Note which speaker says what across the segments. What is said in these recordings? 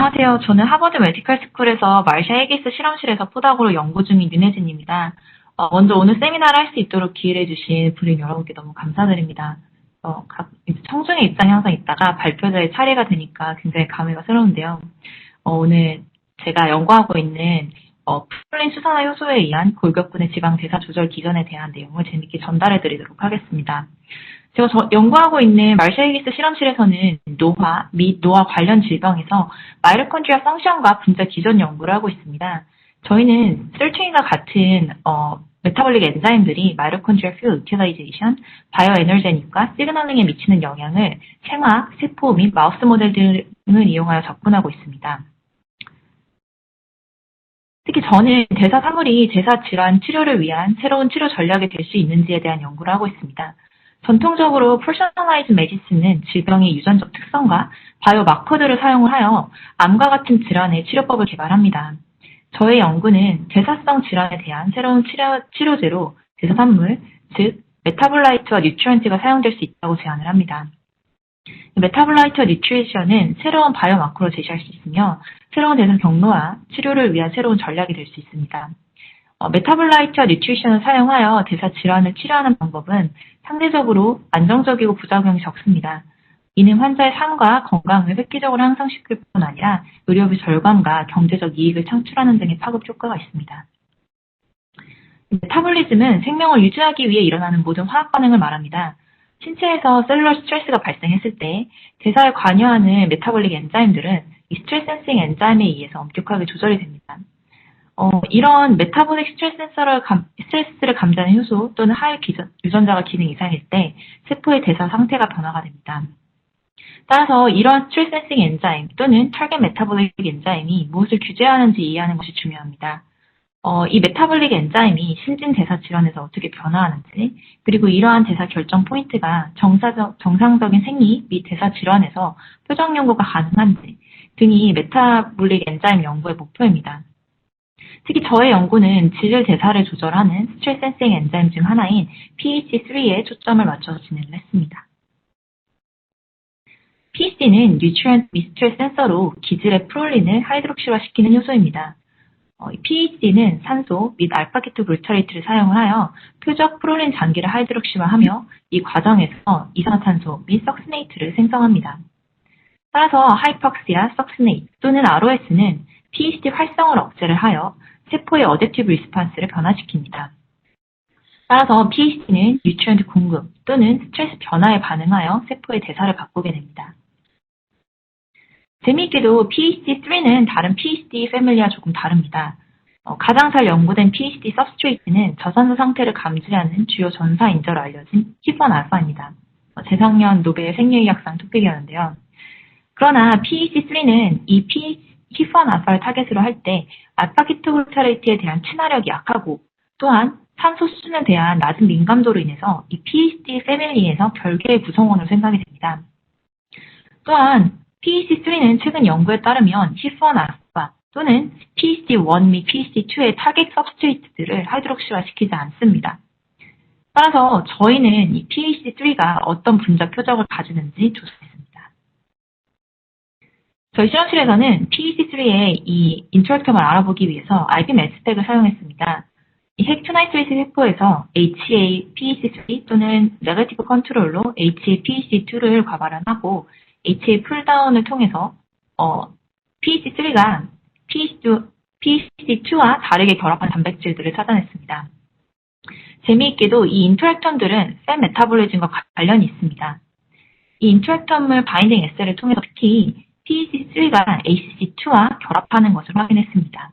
Speaker 1: 안녕하세요. 저는 하버드 메디컬 스쿨에서 말샤 헤기스 실험실에서 포닥으로 연구 중인 윤혜진입니다. 먼저 오늘 세미나를 할 수 있도록 기회를 주신 부인 여러분께 너무 감사드립니다. 이제 청중의 입장에 항상 있다가 발표자의 차례가 되니까 굉장히 감회가 새로운데요. 오늘 제가 연구하고 있는 프롤린 수산화 효소에 의한 골격근의 지방 대사 조절 기전에 대한 내용을 재밌게 전달해 드리도록 하겠습니다. 제가 연구하고 있는 말샤 헤기스 실험실에서는 노화 및 노화 관련 질병에서 마이토콘드리아 펑션과 분자 기전 연구를 하고 있습니다. 저희는 셀트린과 같은 메타볼릭 엔자임들이 마이토콘드리아 퓨어 유틸라이제이션, 바이오 에너제닉과 시그널링에 미치는 영향을 생화, 세포 및 마우스 모델 등을 이용하여 접근하고 있습니다. 특히 저는 대사 사물이 대사 질환 치료를 위한 새로운 치료 전략이 될 수 있는지에 대한 연구를 하고 있습니다. 전통적으로 퍼셔널라이즈 메디슨은 질병의 유전적 특성과 바이오 마커들을 사용을 하여 암과 같은 질환의 치료법을 개발합니다. 저의 연구는 대사성 질환에 대한 새로운 치료제로 대사산물, 즉 메타볼라이트와 뉴트리언트가 사용될 수 있다고 제안을 합니다. 메타볼라이트와 뉴트리션은 새로운 바이오 마커로 제시할 수 있으며 새로운 대사 경로와 치료를 위한 새로운 전략이 될 수 있습니다. 메타볼라이트와 뉴트리션을 사용하여 대사 질환을 치료하는 방법은 상대적으로 안정적이고 부작용이 적습니다. 이는 환자의 삶과 건강을 획기적으로 향상시킬 뿐 아니라 의료비 절감과 경제적 이익을 창출하는 등의 파급 효과가 있습니다. 메타볼리즘은 생명을 유지하기 위해 일어나는 모든 화학 반응을 말합니다. 신체에서 셀룰러 스트레스가 발생했을 때 대사에 관여하는 메타볼릭 엔자임들은 이 스트레스 센싱 엔자임에 의해서 엄격하게 조절이 됩니다. 이런 메타볼릭 스트레스를 감지하는 효소 또는 하위 유전자가 기능 이상일 때 세포의 대사 상태가 변화가 됩니다. 따라서 이런 스트레스 센싱 엔자임 또는 타겟 메타볼릭 엔자임이 무엇을 규제하는지 이해하는 것이 중요합니다. 이 메타볼릭 엔자임이 신진 대사 질환에서 어떻게 변화하는지, 그리고 이러한 대사 결정 포인트가 정상적인 생리 및 대사 질환에서 표적 연구가 가능한지 등이 메타볼릭 엔자임 연구의 목표입니다. 특히 저의 연구는 질 대사를 조절하는 스트레스 센싱 엔자임 중 하나인 PHC3에 초점을 맞춰서 진행을 했습니다. PHC는 뉴트리언트 및 스트레스 센서로 기질의 프롤린을 하이드록시화시키는 효소입니다. PHC는 산소 및 알파키토글루타레이트를 사용을 하여 표적 프롤린 장기를 하이드록시화하며 이 과정에서 이산화탄소 및 석스네이트를 생성합니다. 따라서 하이퍽시아, 석스네이트 또는 ROS는 PHC 활성을 억제를 하여 세포의 어댑티브 리스판스를 변화시킵니다. 따라서 PHC는 뉴트리언트 공급 또는 스트레스 변화에 반응하여 세포의 대사를 바꾸게 됩니다. 재미있게도 PHC3는 다른 PHC 패밀리와 조금 다릅니다. 가장 잘 연구된 PHC 서브스트레이트는 저산소 상태를 감지하는 주요 전사인자로 알려진 HIF1알파입니다. 재작년 노벨 생리의학상 토픽이었는데요. 그러나 PHC3는 이 HIF1알파를 타겟으로 할 때 알파키토글루타레이트에 대한 친화력이 약하고 또한 산소 수준에 대한 낮은 민감도로 인해서 이 PHC 패밀리에서 별개의 구성원으로 생각이 됩니다. 또한 PHC3는 최근 연구에 따르면 HIF1알파 또는 PHC1 및 PHC2의 타겟 서브스트레이트들을 하이드록시화시키지 않습니다. 따라서 저희는 이 PHC3가 어떤 분자 표적을 가지는지 조사했습니다. 저희 실험실에서는 PHC3의 이 인터랙텀을 알아보기 위해서 IB 매스펙을 사용했습니다. 이 핵투나이트레이트 세포에서 HA PHC3 또는 네거티브 컨트롤로 HA PHC2를 과발환하고 HA 풀다운을 통해서 PHC3가 PHC2와 다르게 결합한 단백질들을 찾아냈습니다. 재미있게도 이 인터랙텀들은 셀 메타볼리즘과 관련이 있습니다. 이 인터랙텀을 바인딩 에세이를 통해서 특히 PHC3가 ACC2와 결합하는 것을 확인했습니다.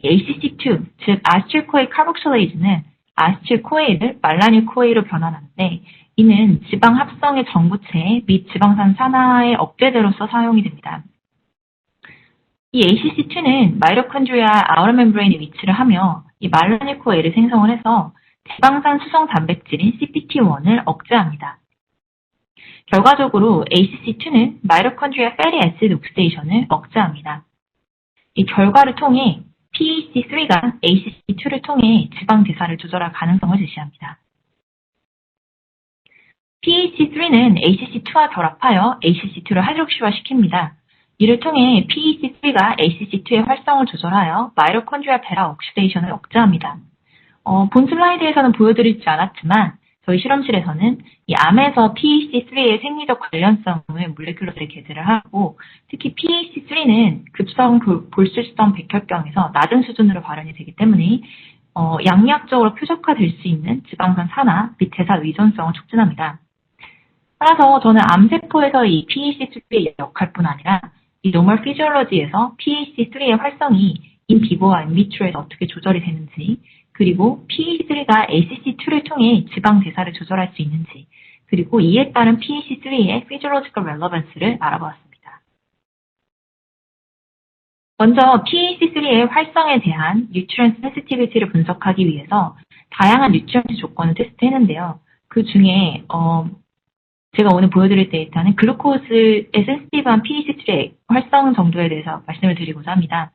Speaker 1: ACC2, 즉 아세틸코에 카복실레이즈는 아세틸코에를 말라닐 코에로 변환하는데 이는 지방 합성의 전구체 및 지방산 산화의 억제제로서 사용이 됩니다. 이 ACC2는 마이토콘드리아 아우터 멤브레인에 위치를 하며 이 말라닐 코에를 생성을 해서 지방산 수성 단백질인 CPT1을 억제합니다. 결과적으로 ACC2는 마이토콘드리아 패티 애시드 옥시데이션을 억제합니다. 이 결과를 통해 PHC3가 ACC2를 통해 지방 대사를 조절할 가능성을 제시합니다. PHC3는 ACC2와 결합하여 ACC2를 하이드록시화시킵니다. 이를 통해 PEC3가 ACC2의 활성을 조절하여 마이토콘드리아 베라 옥시데이션을 억제합니다. 본 슬라이드에서는 보여드리지 않았지만 저희 실험실에서는 이 암에서 PEC3의 생리적 관련성을 몰레큘러들에 게재를 하고 특히 PEC3는 급성 볼술성 백혈병에서 낮은 수준으로 발현이 되기 때문에 양리학적으로 표적화될 수 있는 지방산 산화 및 대사 의존성을 촉진합니다. 따라서 저는 암세포에서 이 PEC3의 역할뿐 아니라 이 노멀 피지올로지에서 PEC3의 활성이 인비보와 인비트로에서 어떻게 조절이 되는지 그리고 PEC3가 ACC2를 통해 지방 대사를 조절할 수 있는지 그리고 이에 따른 PEC3의 피지올로지컬 렐러번스를 알아보았습니다. 먼저 PEC3의 활성에 대한 뉴트리언트 센시티비티를 분석하기 위해서 다양한 뉴트리언트 조건을 테스트했는데요. 그 중에 제가 오늘 보여드릴 데이터는 글루코스에 센시티브한 PEC3의 활성 정도에 대해서 말씀을 드리고자 합니다.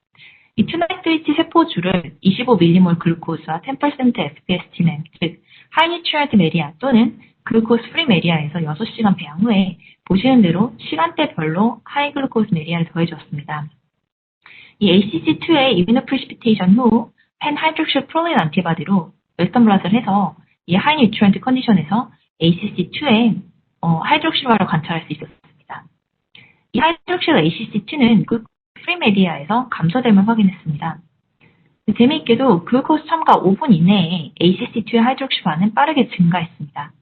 Speaker 1: 이 투나이트리치 세포주를 25m몰 글루코스와 10% FPST는, 즉 하이뉴트리언트 메리아 또는 글루코스 프리 메리아에서 6시간 배양 후에 보시는 대로 시간대별로 하이 글루코스 메리아를 더해주었습니다. 이 ACC2의 이뮤노 프리시피테이션 후 펜하이드록실 프롤린 안티바디로 웨스턴 블롯을 해서 이 하이뉴트리언트 컨디션에서 ACC2의 하이드록실화를 관찰할 수 있었습니다. 이 하이드록실 ACC2는 그 프리 메디아에서 감소됨을 확인했습니다. 재미있게도 글루코스 첨가 5분 이내에 ACC2의 하이드록실화는 빠르게 증가했습니다.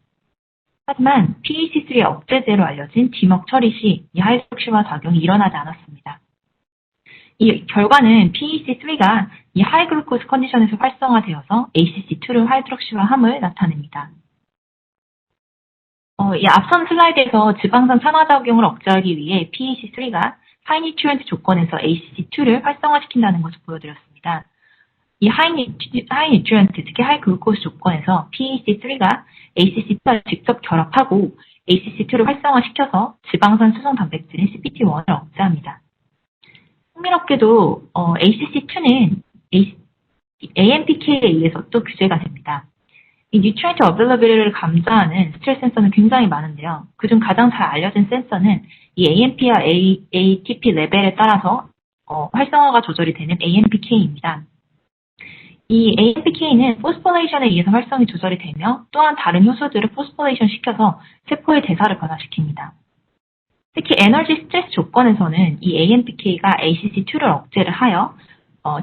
Speaker 1: 하지만 PEC3의 억제제로 알려진 디먹 처리 시 이 하이드록실화 작용이 일어나지 않았습니다. 이 결과는 PEC3가 이 하이 글루코스 컨디션에서 활성화되어서 ACC2를 하이드록실화함을 나타냅니다. 이 앞선 슬라이드에서 지방산 산화작용을 억제하기 위해 PEC3가 하이뉴트리언트 조건에서 ACC2를 활성화시킨다는 것을 보여드렸습니다. 이 하이뉴트리언트, 특히 하이글루코스 조건에서 PEC3가 ACC2와 직접 결합하고 ACC2를 활성화시켜서 지방산 수성 단백질인 CPT1을 억제합니다. 흥미롭게도 ACC2는 AMPK에 의해서 또 규제가 됩니다. 이 뉴트리언트 어빌러빌리를 감지하는 스트레스 센서는 굉장히 많은데요. 그중 가장 잘 알려진 센서는 이 AMP와 ATP 레벨에 따라서 활성화가 조절이 되는 AMPK입니다. 이 AMPK는 포스포레이션에 의해서 활성이 조절이 되며 또한 다른 효소들을 포스포레이션 시켜서 세포의 대사를 변화시킵니다. 특히 에너지 스트레스 조건에서는 이 AMPK가 ACC2를 억제를 하여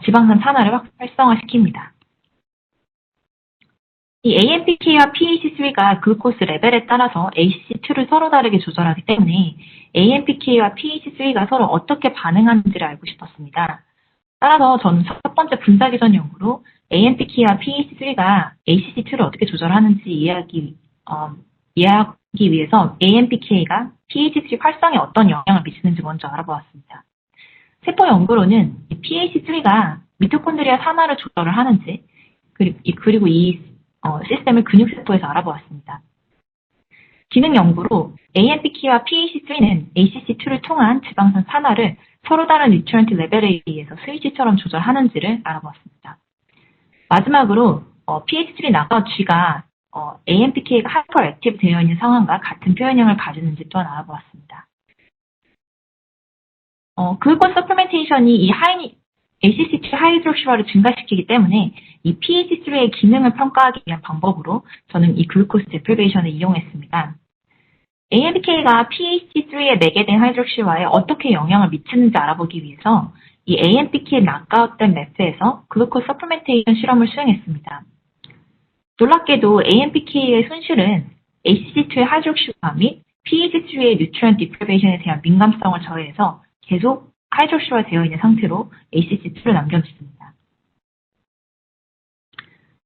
Speaker 1: 지방산 산화를 활성화시킵니다. 이 AMPK와 PEC3가 글루코스 레벨에 따라서 ACC2를 서로 다르게 조절하기 때문에 AMPK와 PEC3가 서로 어떻게 반응하는지를 알고 싶었습니다. 따라서 저는 첫 번째 분사기전 연구로 AMPK와 PEC3가 ACC2를 어떻게 조절하는지 이해하기 위해서 AMPK가 PEC3 활성에 어떤 영향을 미치는지 먼저 알아보았습니다. 세포 연구로는 PEC3가 미토콘드리아 산화를 조절을 하는지 그리고 이 시스템을 근육세포에서 알아보았습니다. 기능 연구로 AMPK와 PEC3는 ACC2를 통한 지방산 산화를 서로 다른 뉴트리언트 레벨에 의해서 스위치처럼 조절하는지를 알아보았습니다. 마지막으로 PEC3 나가우치가 AMPK가 하이퍼 액티브 되어 있는 상황과 같은 표현형을 가지는지 또한 알아보았습니다. 글루코스 서플멘테이션이 이 ACC2 하이드록실화를 증가시키기 때문에 이 PEC3의 기능을 평가하기 위한 방법으로 저는 이 글루코스 데프리베이션을 이용했습니다. AMPK가 PEC3에 매개된 하이드록실화에 어떻게 영향을 미치는지 알아보기 위해서 이 AMPK 낙아웃된 매스에서 글루코스 서플멘테이션 실험을 수행했습니다. 놀랍게도 AMPK의 손실은 ACC2의 하이드록실화 및 PEC3의 뉴트리언트 디프리베이션에 대한 민감성을 저해해서 계속 하이드록실화 되어 있는 상태로 ACC2를 남겨놓습니다.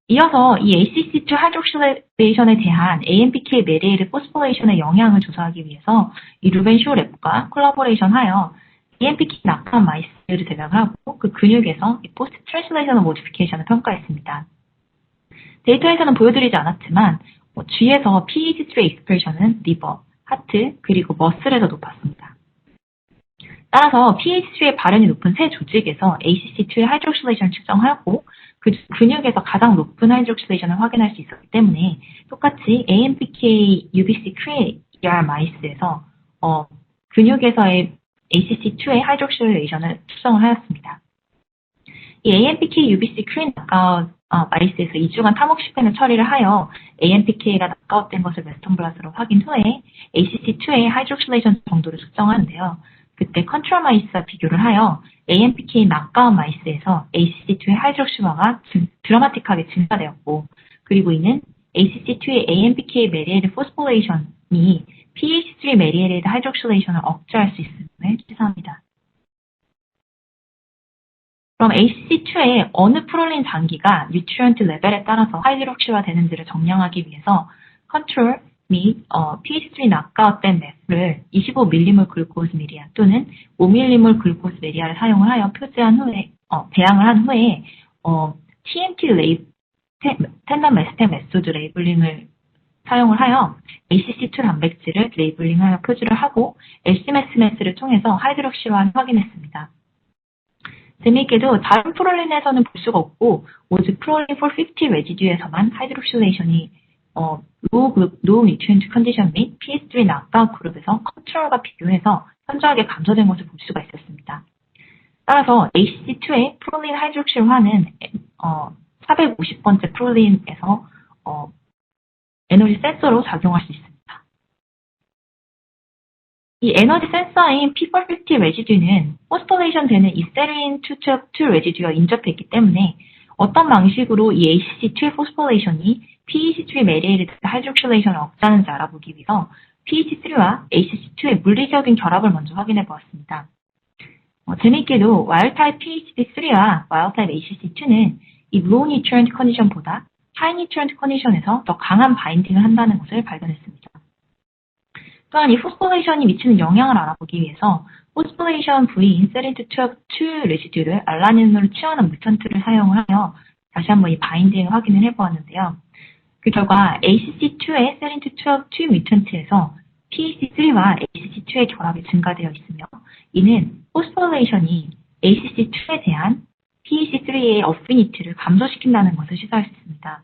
Speaker 1: 이어서 이 ACC2 하이드록실레이션에 대한 AMPK 메리에이드 포스포레이션의 영향을 조사하기 위해서 이 루벤 쇼랩과 콜라보레이션하여 AMPK 낙한 마이스를 대상을 하고 그 근육에서 이 포스트 트랜슬레이셔널 모디피케이션을 평가했습니다. 데이터에서는 보여드리지 않았지만 G에서 PEC3의 익스프레션은 리버, 하트, 그리고 머슬에서 높았습니다. 따라서 PEC3의 발현이 높은 세 조직에서 ACC2의 하이드록실레이션을 측정하고 그 근육에서 가장 높은 하이드록실레이션을 확인할 수 있었기 때문에 똑같이 AMPK UBC 크리에이알 마이스에서 근육에서의 ACC2의 하이드록실레이션을 측정을 하였습니다. 이 AMPK UBC 크린 낙아웃 마이스에서 2주간 탐욕 실험을 처리를 하여 AMPK가 낙아웃된 것을 웨스턴 블라스로 확인 후에 ACC2의 하이드록실레이션 정도를 측정하는데요. 그때 컨트롤 마이스와 비교를 하여 AMPK 낙아웃 마이스에서 ACC2의 하이드록실화가 드라마틱하게 증가되었고, 그리고 이는 ACC2의 AMPK 메리에이드 포스포레이션이 PH3 메리에이드 하이드록실레이션을 억제할 수 있음을 시사합니다. 그럼 ACC2의 어느 프롤린 장기가 뉴트리언트 레벨에 따라서 하이드록실화되는지를 정량하기 위해서 컨트롤 및 PH3 낙아웃된 맵을 25m몰 글루코스 메리아 또는 5m몰 글루코스 메리아를 사용을 하여 표제한 후에 배양을 한 후에 TMT 텐덤 메스템 메소드 레이블링을 사용을 하여 ACC2 단백질을 레이블링하여 표주를 하고 LC-MES를 통해서 하이드록실화를 확인했습니다. 재미있게도 다른 프롤린에서는 볼 수가 없고 오직 프롤린 450 레지듀에서만 하이드록실레이션이 low nutrient condition 및 PS3 낙아웃 그룹에서 컨트롤과 비교해서 현저하게 감소된 것을 볼 수가 있었습니다. 따라서 ACC2의 프롤린 하이드록실화는 450번째 프롤린에서 에너지 센서로 작용할 수 있습니다. 이 에너지 센서인 P450 레지듀는 포스포레이션 되는 이 세린 212 레지듀와 인접했기 때문에 어떤 방식으로 이 ACC2의 포스포레이션이 PEC3 메리에이드 하이드록실레이션을 억제하는지 알아보기 위해서 PEC3와 ACC2의 물리적인 결합을 먼저 확인해 보았습니다. 재미있게도 와일드타입 PEC3와 와일드타입 ACC2는 이 low nutrient condition보다 high nutrient condition에서 더 강한 바인딩을 한다는 것을 발견했습니다. 또한 이 포스포레이션이 미치는 영향을 알아보기 위해서 포스포레이션 부위인 세린212 레지듀를 알라닌으로 치환한 뮤턴트를 사용을 하여 다시 한번 이 바인딩을 확인을 해보았는데요. 그 결과 ACC2의 세린212 뮤턴트에서 PEC3와 ACC2의 결합이 증가되어 있으며 이는 포스포레이션이 ACC2에 대한 PEC3의 어피니티를 감소시킨다는 것을 시사할 수 있습니다.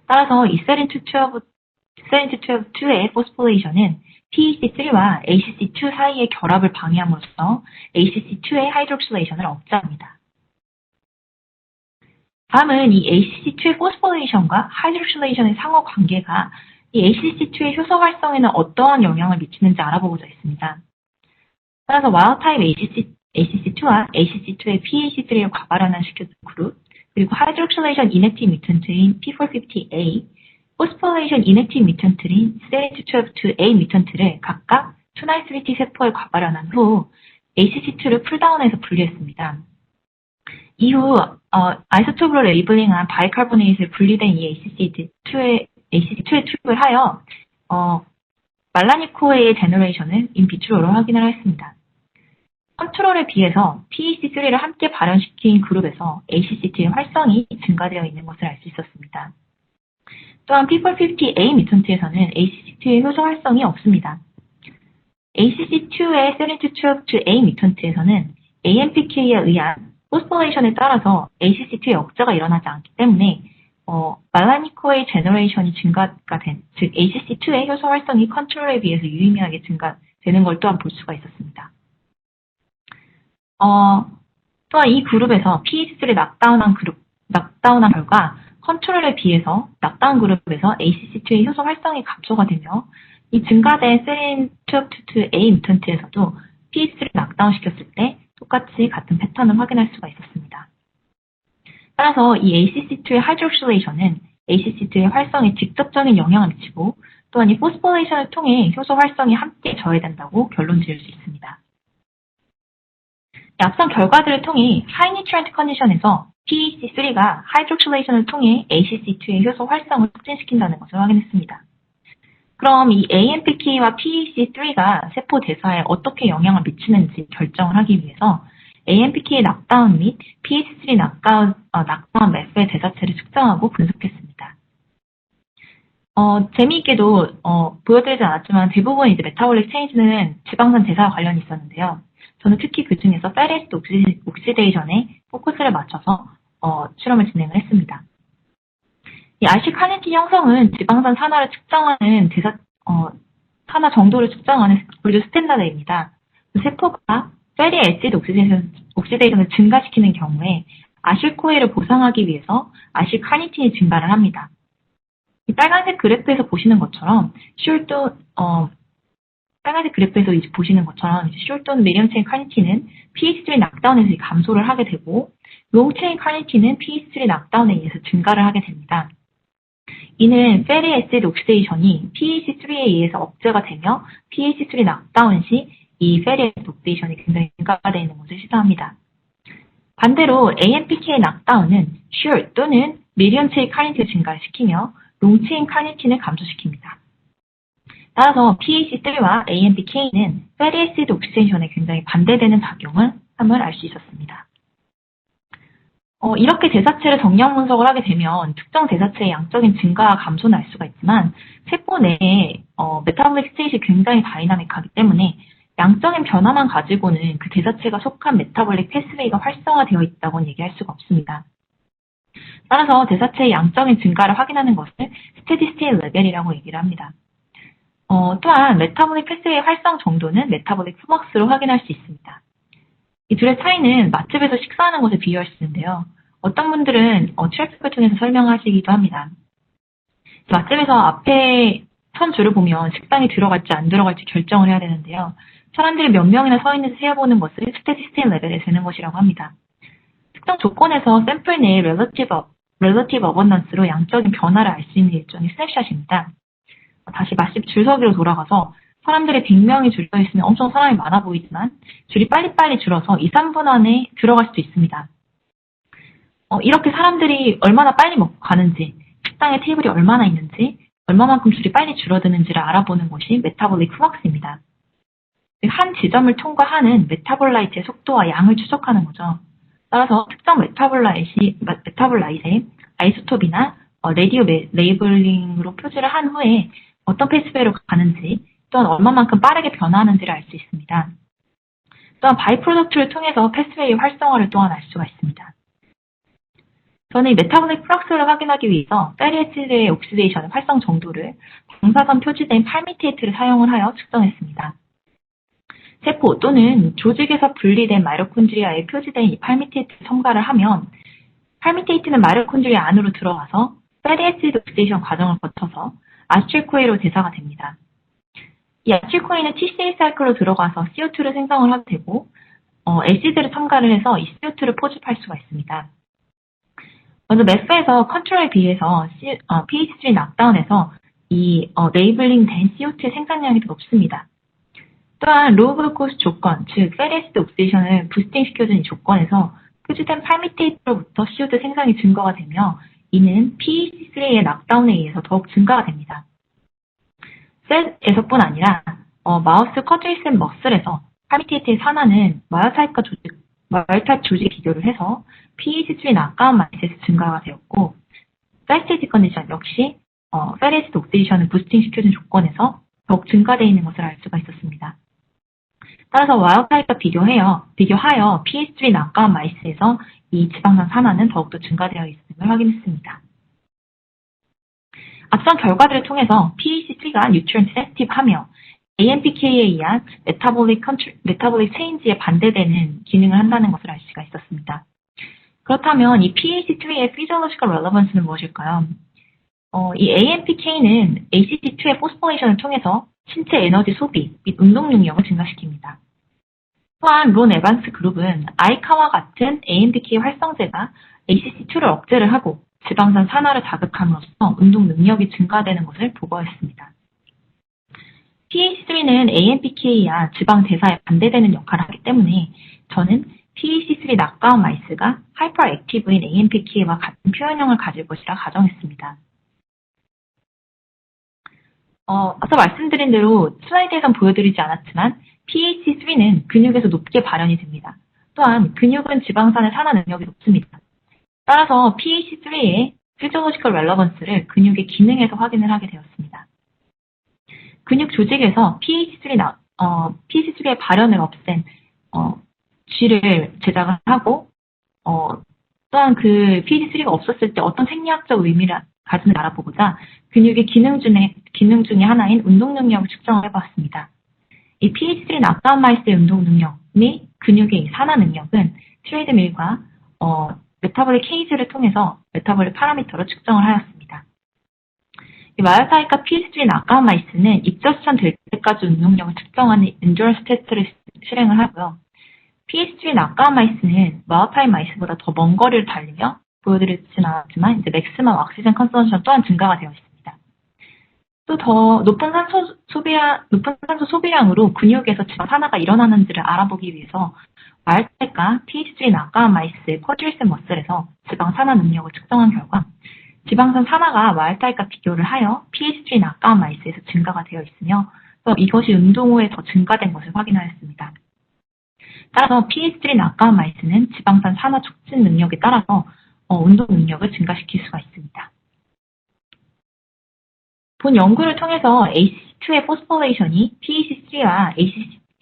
Speaker 1: 따라서 이 세린212의 포스포레이션은 PEC3와 ACC2 사이의 결합을 방해함으로써 ACC2의 하이드록실레이션을 억제합니다. 다음은 이 ACC2의 포스포레이션과 하이드록실레이션의 상호 관계가 이 ACC2의 효소 활성에는 어떠한 영향을 미치는지 알아보고자 했습니다. 따라서 와일드타입 ACC2와 ACC2의 PEC3를 과발현시켜준 그룹, 그리고 하이드록실레이션 이넥티브 뮤턴트인 P450A, 포스포레이션 이넥티브 뮤턴트인 세린212A 뮤턴트를 각각 293T 세포에 과발현한 후 ACC2를 풀다운해서 분리했습니다. 이후 아이소톱으로 레이블링한 바이카보네이트에 분리된 이 ACC2의 투입을 하여 말라니코의 제너레이션을 인비트로로 확인을 했습니다. 컨트롤에 비해서 PEC3를 함께 발현시킨 그룹에서 ACC2의 활성이 증가되어 있는 것을 알 수 있었습니다. 또한 P450A 뮤턴트에서는 ACC2의 효소 활성이 없습니다. ACC2의 세린212A 뮤턴트에서는 AMPK에 의한 포스포레이션에 따라서 ACC2의 억제가 일어나지 않기 때문에 말라니코의 제너레이션이 증가가 된, 즉 ACC2의 효소 활성이 컨트롤에 비해서 유의미하게 증가되는 걸 또한 볼 수가 있었습니다. 또한 이 그룹에서 PEC3를 낙다운한 결과 컨트롤에 비해서 낙다운 그룹에서 ACC2의 효소 활성이 감소가 되며 이 증가된 세린222A 뮤턴트에서도 PEC3를 낙다운 시켰을 때 똑같이 같은 패턴을 확인할 수가 있었습니다. 따라서 이 ACC2의 하이드록실레이션은 ACC2의 활성에 직접적인 영향을 미치고 또한 이 포스포레이션을 통해 효소 활성이 함께 저해된다고 결론 지을 수 있습니다. 앞선 결과들을 통해 하이 뉴트리언트 컨디션에서 PEC3가 하이드록실레이션을 통해 ACC2의 효소 활성을 촉진시킨다는 것을 확인했습니다. 그럼 이 AMPK와 PEC3가 세포 대사에 어떻게 영향을 미치는지 결정을 하기 위해서 AMPK 낙다운 및 PEC3 낙다운 맵의 대사체를 측정하고 분석했습니다. 재미있게도 보여드리지 않았지만 대부분 이제 메타볼릭 체인지는 지방산 대사와 관련이 있었는데요. 저는 특히 그 중에서 파이레스트 옥시데이션에 포커스를 맞춰서 실험을 진행을 했습니다. 이 RC 카네틴 형성은 지방산 산화를 측정하는 산화 정도를 측정하는 골드 스탠다드입니다. 세포가 패리 애시드 옥시데이션을 증가시키는 경우에 아실코에를 보상하기 위해서 아실카니틴이 증가를 합니다. 이 빨간색 그래프에서 보시는 것처럼 빨간색 그래프에서 이제 보시는 것처럼 숄돈 미디엄체인 카니틴은 pH3 낙다운에서 감소를 하게 되고 롱체인 카니틴은 pH3 낙다운에 의해서 증가를 하게 됩니다. 이는 패리 애시드 옥시데이션이 pH3에 의해서 억제가 되며 pH3 낙다운 시 이 패리 애시드 옥시데이션이 굉장히 증가되어 있는 것을 시사합니다. 반대로 AMPK 낙다운은 숄 또는 미디엄체인 카니틴을 증가시키며 롱체인 카니틴을 감소시킵니다. 따라서 pH3와 AMPK는 패리 애시드 옥시데이션에 굉장히 반대되는 작용을 함을 알 수 있었습니다. 이렇게 대사체를 정량 분석을 하게 되면 특정 대사체의 양적인 증가와 감소는 알 수가 있지만 세포 내에 메타볼릭 스테이트이 굉장히 다이나믹하기 때문에 양적인 변화만 가지고는 그 대사체가 속한 메타볼릭 패스웨이가 활성화되어 있다고는 얘기할 수가 없습니다. 따라서 대사체의 양적인 증가를 확인하는 것을 스테디 스테이트 레벨이라고 얘기를 합니다. 또한 메타볼릭 패스웨이 활성 정도는 메타볼릭 플럭스로 확인할 수 있습니다. 이 둘의 차이는 맛집에서 식사하는 것에 비유할 수 있는데요. 어떤 분들은 트랙스를 통해서 설명하시기도 합니다. 맛집에서 앞에 선 줄을 보면 식당이 들어갈지 안 들어갈지 결정을 해야 되는데요. 사람들이 몇 명이나 서 있는지 세어보는 것을 스테디 스테이트 레벨에 세는 것이라고 합니다. 특정 조건에서 샘플 내의 렐러티브 어번던스로 양적인 변화를 알 수 있는 일종의 스냅샷입니다. 다시 맛집 줄서기로 돌아가서 사람들이 100명이 줄서 있으면 엄청 사람이 많아 보이지만 줄이 빨리빨리 줄어서 2, 3분 안에 들어갈 수도 있습니다. 이렇게 사람들이 얼마나 빨리 먹고 가는지, 식당에 테이블이 얼마나 있는지, 얼마만큼 줄이 빨리 줄어드는지를 알아보는 것이 메타볼릭 플럭스입니다. 한 지점을 통과하는 메타볼라이트의 속도와 양을 추적하는 거죠. 따라서 특정 메타볼라이트의 아이소톱이나 레디오 레이블링으로 표시를 한 후에 어떤 패스웨이로 가는지 또한 얼마만큼 빠르게 변화하는지를 알 수 있습니다. 또한 바이 프로덕트를 통해서 패스웨이 활성화를 또한 알 수가 있습니다. 저는 이 메타볼릭 플럭스를 확인하기 위해서 패리 애시드의 옥시데이션 활성 정도를 방사선 표시된 팔미테이트를 사용을 하여 측정했습니다. 세포 또는 조직에서 분리된 마이토콘드리아에 표시된 이 팔미테이트를 첨가를 하면 팔미테이트는 마이토콘드리아 안으로 들어가서 패리 애시드 옥시데이션 과정을 거쳐서 아세틸코인으로 대사가 됩니다. 이 아세틸코인은 TCA 사이클로 들어가서 CO2를 생성을 하게 되고 애시드를 첨가를 해서 이 CO2를 포집할 수가 있습니다. 먼저 메스에서 컨트롤에 비해서 pH3 낙다운에서 이 레이블링 된 CO2의 생산량이 더 높습니다. 또한 로우 글루코스 조건, 즉 패리 애시드 옥시데이션을 부스팅 시켜준 이 조건에서 표시된 팔미테이트로부터 CO2 생산이 증가가 되며 이는 pH3의 낙다운에 의해서 더욱 증가가 됩니다. 셀에서뿐 아니라 마우스 커트리슨 머슬에서 팔미테이트의 산화는 마이오타입 조직에 비교를 해서 pH3 낙다운 마이스에서 증가가 되었고 사이스테이지 컨디션 역시 패리 애시드 옥시데이션을 부스팅 시켜준 조건에서 더욱 증가되어 있는 것을 알 수가 있었습니다. 따라서 와일드타입과 비교하여 pH3 낙다운 마이스에서 이 지방산 산화는 더욱더 증가되어 있음을 확인했습니다. 앞선 결과들을 통해서 pH3가 뉴트리언트 센시티브하며 AMPK에 의한 메타볼릭 체인지에 반대되는 기능을 한다는 것을 알 수가 있었습니다. 그렇다면 이 pH3의 피지올로지컬 렐러번스는 무엇일까요? 이 AMPK는 ACT2의 포스포레이션을 통해서 신체 에너지 소비 및 운동 능력을 증가시킵니다. 또한 론 에반스 그룹은 아이카와 같은 AMPK 활성제가 ACT2를 억제를 하고 지방산 산화를 자극함으로써 운동 능력이 증가되는 것을 보고했습니다. pH3는 AMPK와 지방 대사에 반대되는 역할을 하기 때문에 저는 pH3 낙다운 마이스가 하이퍼액티브인 AMPK와 같은 표현형을 가질 것이라 가정했습니다. 앞서 말씀드린 대로 슬라이드에선 보여드리지 않았지만 pH3는 근육에서 높게 발현이 됩니다. 또한 근육은 지방산의 산화 능력이 높습니다. 따라서 pH3의 피지올로지컬 렐러번스를 근육의 기능에서 확인을 하게 되었습니다. 근육 조직에서 pH3의 발현을 없앤 쥐를 제작을 하고 또한 그 pH3가 없었을 때 어떤 생리학적 의미를 가지는지 알아보고자 근육의 기능 중에 하나인 운동 능력을 측정을 해봤습니다. 이 PH3는 아까운 마이스의 운동 능력 및 근육의 산화 능력은 트레이드밀과 메타볼릭 케이지를 통해서 메타볼릭 파라미터로 측정을 하였습니다. 이 마요타이과 PH3는 아까운 마이스는 입저스천 될 때까지 운동력을 측정하는 엔듀런스 테스트를 실행을 하고요. PH3는 아까운 마이스는 마요타이 마이스보다 더 먼 거리를 달리며 보여드리진 않았지만 이제 맥시멈 옥시전 컨섬션 또한 증가가 되어 있습니다. 또 더 높은 산소 소비량으로 근육에서 지방 산화가 일어나는지를 알아보기 위해서 마요타이과 PH3는 아까운 마이스의 쿼드리셉 머슬에서 지방 산화 능력을 측정한 결과 지방산 산화가 마요타이과 비교를 하여 PH3는 아까운 마이스에서 증가가 되어 있으며 또 이것이 운동 후에 더 증가된 것을 확인하였습니다. 따라서 PH3는 아까운 마이스는 지방산 산화 촉진 능력에 따라서 운동 능력을 증가시킬 수가 있습니다. 본 연구를 통해서 ACC2의 포스포레이션이 PEC3와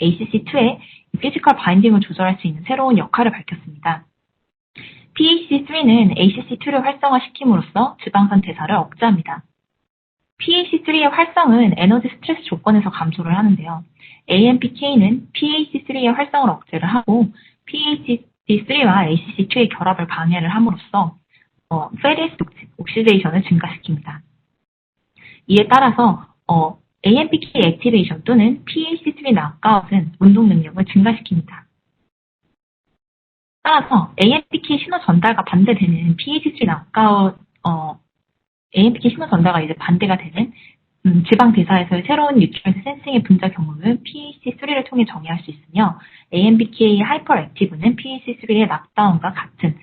Speaker 1: ACC2의 피지컬 바인딩을 조절할 수 있는 새로운 역할을 밝혔습니다. PEC3는 ACC2를 활성화시킴으로써 지방산 대사를 억제합니다. PEC3의 활성은 에너지 스트레스 조건에서 감소를 하는데요. AMPK는 PEC3의 활성을 억제를 하고 PEC3와 ACC2의 결합을 방해를 함으로써 페리 애시드 옥시데이션을 증가시킵니다. 이에 따라서 AMPK 액티베이션 또는 PEC3 낙아웃은 운동 능력을 증가시킵니다. 따라서 AMPK 신호 전달과 반대되는 PEC3 낙아웃, AMPK 신호 전달과 이제 반대가 되는 지방 대사에서의 새로운 뉴트리언트 센싱의 분자 경로를 PEC3를 통해 정의할 수 있으며 AMPK 하이퍼 액티브는 PEC3의 락다운과 같은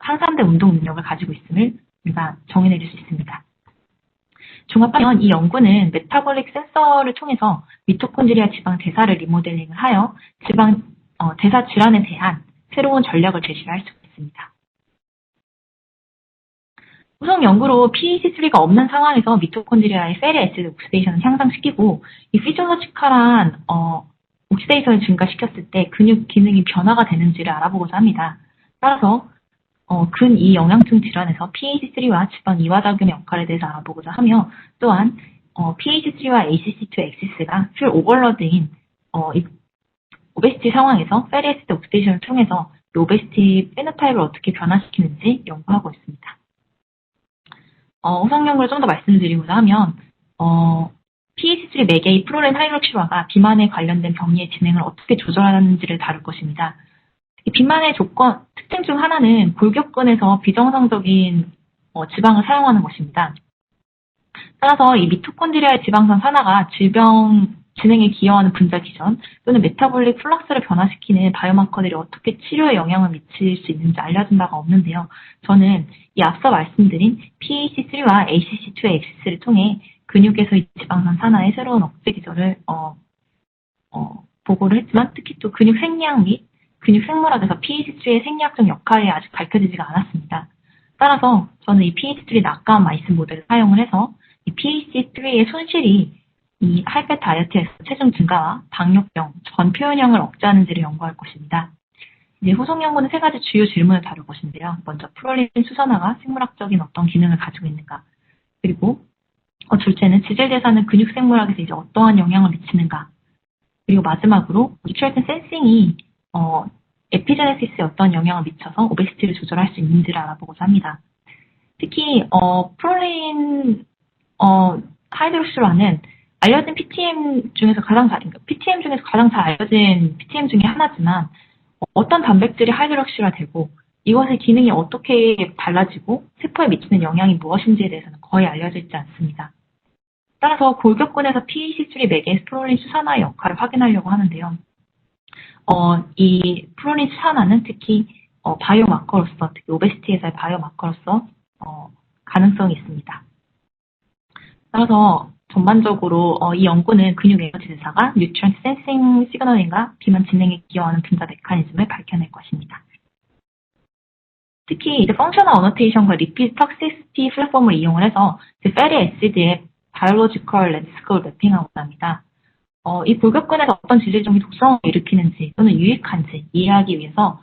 Speaker 1: 상산된 운동 능력을 가지고 있음을 우리가 정의내릴 수 있습니다. 종합하면 이 연구는 메타볼릭 센서를 통해서 미토콘드리아 지방 대사를 리모델링을 하여 지방 대사 질환에 대한 새로운 전략을 제시할 수가 있습니다. 우선 연구로 PEC3가 없는 상황에서 미토콘드리아의 페리 애시드 옥시데이션을 향상시키고 이 피지올로지컬한 옥시데이션을 증가시켰을 때 근육 기능이 변화가 되는지를 알아보고자 합니다. 따라서 근이 영양증 질환에서 PEC3와 지방 이완작용의 역할에 대해서 알아보고자 하며 또한 PEC3와 ACC2 엑시스가 퓨 오버로드인 오베시티 상황에서 페리 애시드 옥시데이션을 통해서 이 오베시티 페노타입을 어떻게 변화시키는지 연구하고 있습니다. 후속 연구를 좀 더 말씀드리고자 하면 PEC3 매개의 프로렌 하이드록시화가 비만에 관련된 병리의 진행을 어떻게 조절하는지를 다룰 것입니다. 이 비만의 특징 중 하나는 골격근에서 비정상적인 지방을 사용하는 것입니다. 따라서 이 미토콘드리아의 지방산 산화가 질병 진행에 기여하는 분자 기전 또는 메타볼릭 플럭스를 변화시키는 바이오마커들이 어떻게 치료에 영향을 미칠 수 있는지 알려진 바가 없는데요. 저는 이 앞서 말씀드린 PEC3와 ACC2의 엑시스를 통해 근육에서 이 지방산 산화의 새로운 억제 기전을 보고를 했지만 특히 또 근육 생리학 및 근육 생물학에서 PEC3의 생리학적 역할이 아직 밝혀지지가 않았습니다. 따라서 저는 이 PEC3 낙가운 마이스 모델을 사용을 해서 이 PEC3의 손실이 이 하이패 다이어트에서 체중 증가와 당뇨병, 전표현형을 억제하는지를 연구할 것입니다. 이제 후속 연구는 세 가지 주요 질문을 다룰 것인데요. 먼저 프롤린 수산화가 생물학적인 어떤 기능을 가지고 있는가, 그리고 둘째는 지질대사는 근육 생물학에서 이제 어떠한 영향을 미치는가, 그리고 마지막으로 뉴트리션 센싱이 에피제네시스에 어떤 영향을 미쳐서 오베시티를 조절할 수 있는지를 알아보고자 합니다. 특히 프롤린 하이드록시화는 알려진 PTM 중에서 가장 잘 알려진 PTM 중에 하나지만 어떤 단백질이 하이드록시화되고 이것의 기능이 어떻게 달라지고 세포에 미치는 영향이 무엇인지에 대해서는 거의 알려져 있지 않습니다. 따라서 골격근에서 PEC3 매개의 프롤린 수산화의 역할을 확인하려고 하는데요. 이 프롤린 수산화는 특히 바이오마커로서, 특히 오베시티에서의 바이오마커로서 가능성이 있습니다. 따라서 전반적으로 이 연구는 근육 에너지 대사가 뉴트리언트 센싱 시그널링과 비만 진행에 기여하는 분자 메커니즘을 밝혀낼 것입니다. 특히 이제 펑셔널 어노테이션과 리피드 톡시시티 플랫폼을 이용을 해서 페리 애시드의 바이올로지컬 랜드스케이프를 매핑하고자 합니다. 이 골격근에서 어떤 지질종이 독성을 일으키는지 또는 유익한지 이해하기 위해서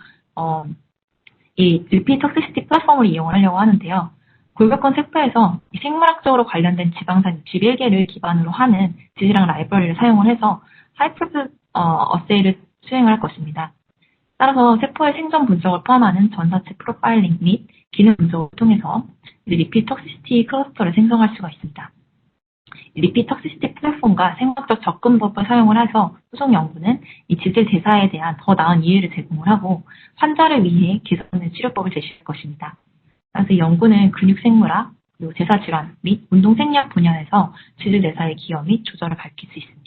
Speaker 1: 이 리피드 톡시시티 플랫폼을 이용을 하려고 하는데요. 골격근 세포에서 이 생물학적으로 관련된 지방산 61개를 기반으로 하는 지시랑 라이브러리를 사용을 해서 하이프스 어세이를 수행할 것입니다. 따라서 세포의 생존 분석을 포함하는 전사체 프로파일링 및 기능 분석을 통해서 리피드 톡시시티 클러스터를 생성할 수가 있습니다. 리피드 톡시시티 플랫폼과 생물학적 접근법을 사용을 해서 후속 연구는 이 지질 대사에 대한 더 나은 이해를 제공을 하고 환자를 위해 개선된 치료법을 제시할 것입니다. 그래서 이 연구는 근육생물학, 그리고 대사질환 및 운동생리학 분야에서 지질 대사의 기여 및 조절을 밝힐 수 있습니다.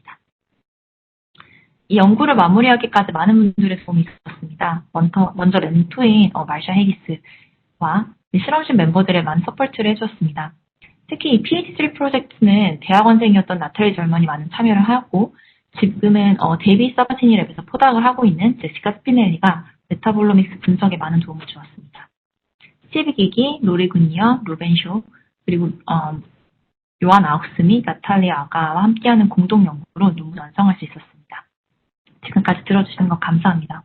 Speaker 1: 이 연구를 마무리하기까지 많은 분들의 도움이 있었습니다. 먼저 멘토인 마샤 헤기스와 실험실 멤버들의 많은 서포트를 해주었습니다. 특히 이 PH3 프로젝트는 대학원생이었던 나탈리 절먼이 많은 참여를 하고 지금은 데이비 사바티니 랩에서 포닥을 하고 있는 제시카 스피넬리가 메타볼로믹스 분석에 많은 도움을 주었습니다. 스티브 기기, 로리 군니어, 루벤 쇼, 그리고 요한 아욱스 및 나탈리 아가와 함께하는 공동 연구로 논문 완성할 수 있었습니다. 지금까지 들어주신 것 감사합니다.